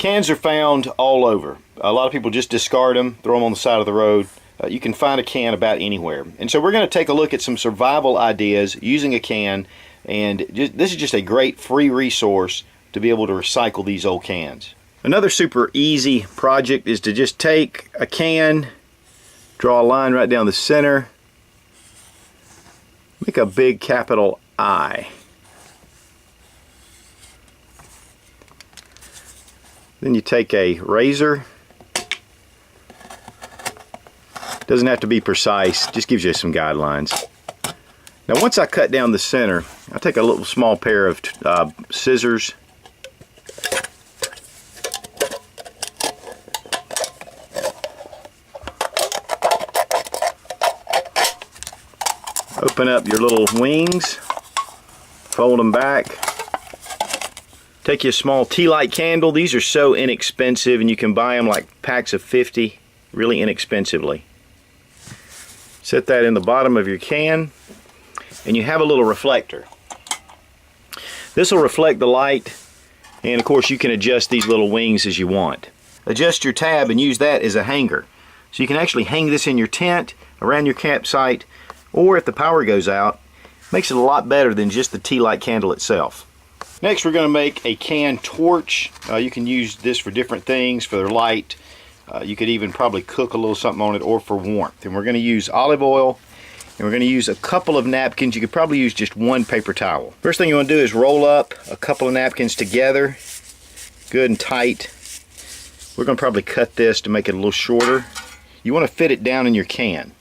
Cans are found all over. A lot of people just discard them, throw them on the side of the road. You can find a can about anywhere. And so we're going to take a look at some survival ideas using a can, and this is just a great free resource to be able to recycle these old cans. Another super easy project is to just take a can, draw a line right down the center, make a big capital I. Then you take a razor. Doesn't have to be precise, just gives you some guidelines. Now once I cut down the center, I take a little small pair of scissors. Open up your little wings, fold them back. Take you a small tea light candle. These are so inexpensive, and you can buy them like packs of 50 really inexpensively. Set that in the bottom of your can, and you have a little reflector. This will reflect the light, and of course you can adjust these little wings as you want. Adjust your tab and use that as a hanger. So you can actually hang this in your tent, around your campsite, or if the power goes out, makes it a lot better than just the tea light candle itself. Next we're going to make a can torch. You can use this for different things, for their light. You could even probably cook a little something on it, or for warmth. And we're going to use olive oil, and we're going to use a couple of napkins. You could probably use just one paper towel. First thing you want to do is roll up a couple of napkins together, good and tight. We're going to probably cut this to make it a little shorter. You want to fit it down in your can.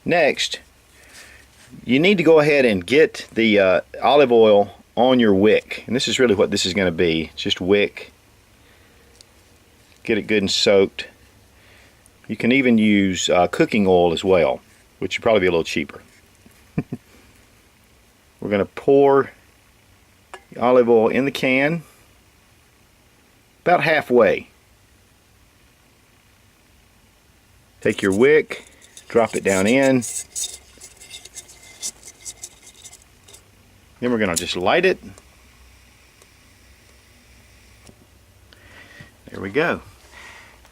Next, you need to go ahead and get the olive oil on your wick. And this is really what this is going to be. It's just wick. Get it good and soaked. You can even use cooking oil as well, which would probably be a little cheaper. We're going to pour the olive oil in the can about halfway. Take your wick, drop it down in. Then we're going to just light it. There we go.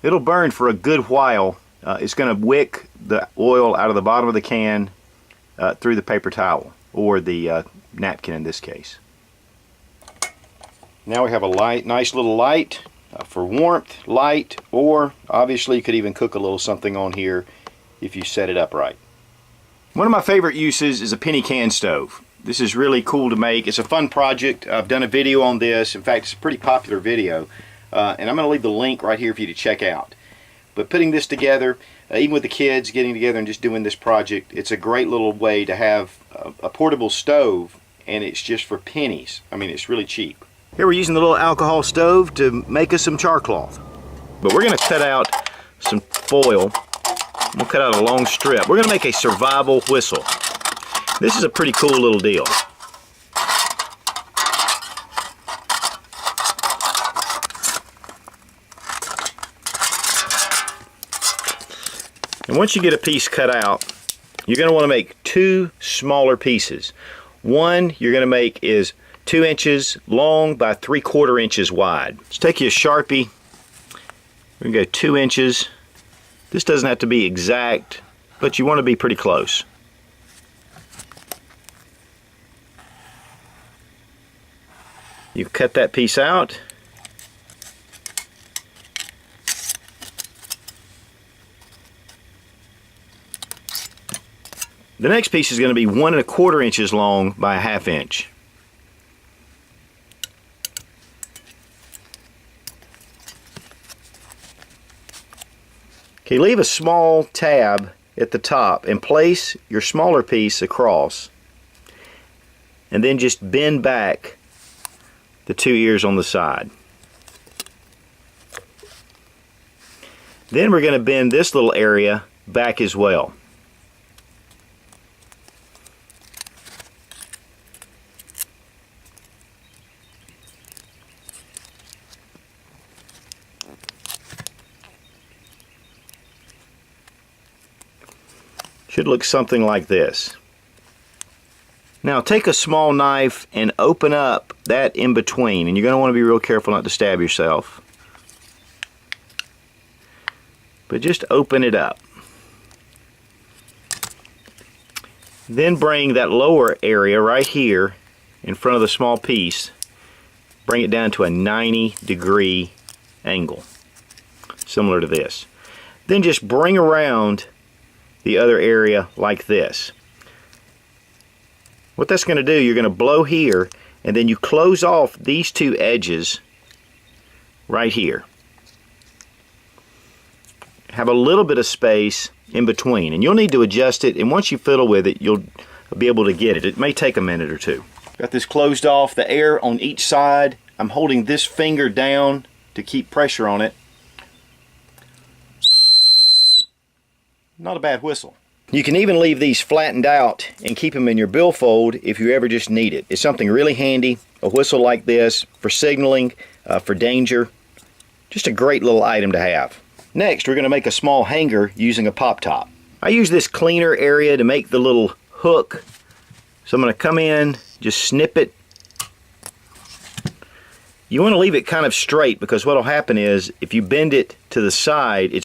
It'll burn for a good while. It's going to wick the oil out of the bottom of the can through the paper towel, or the napkin in this case. Now we have a nice little light for warmth, light, or obviously you could even cook a little something on here if you set it up right. One of my favorite uses is a penny can stove. This is really cool to make. It's a fun project. I've done a video on this. In fact, it's a pretty popular video. And I'm going to leave the link right here for you to check out. But putting this together, even with the kids getting together and just doing this project, it's a great little way to have a portable stove, and it's just for pennies. I mean, it's really cheap. Here we're using the little alcohol stove to make us some char cloth. But we're going to cut out some foil. We'll cut out a long strip. We're going to make a survival whistle. This is a pretty cool little deal. And once you get a piece cut out, you're going to want to make two smaller pieces. One you're going to make is 2 inches long by 3/4 inches wide. Let's take you a Sharpie. We're going to go 2 inches. This doesn't have to be exact, but you want to be pretty close. You cut that piece out. The next piece is going to be 1 1/4 inches long by 1/2 inch. Okay, leave a small tab at the top and place your smaller piece across, and then just bend back the 2 ears on the side. Then we're going to bend this little area back as well. Should look something like this. Now take a small knife and open up that in between, and you're going to want to be real careful not to stab yourself. But just open it up. Then bring that lower area right here in front of the small piece, bring it down to a 90-degree angle, similar to this. Then just bring around the other area like this. What that's going to do, you're going to blow here, and then you close off these two edges right here. Have a little bit of space in between, and you'll need to adjust it, and once you fiddle with it, you'll be able to get it. It may take a minute or two. Got this closed off, the air on each side. I'm holding this finger down to keep pressure on it. Not a bad whistle. You can even leave these flattened out and keep them in your billfold if you ever just need it. It's something really handy, a whistle like this, for signaling, for danger. Just a great little item to have. Next, we're going to make a small hanger using a pop top. I use this cleaner area to make the little hook. So I'm going to come in, just snip it. You want to leave it kind of straight, because what will happen is if you bend it to the side,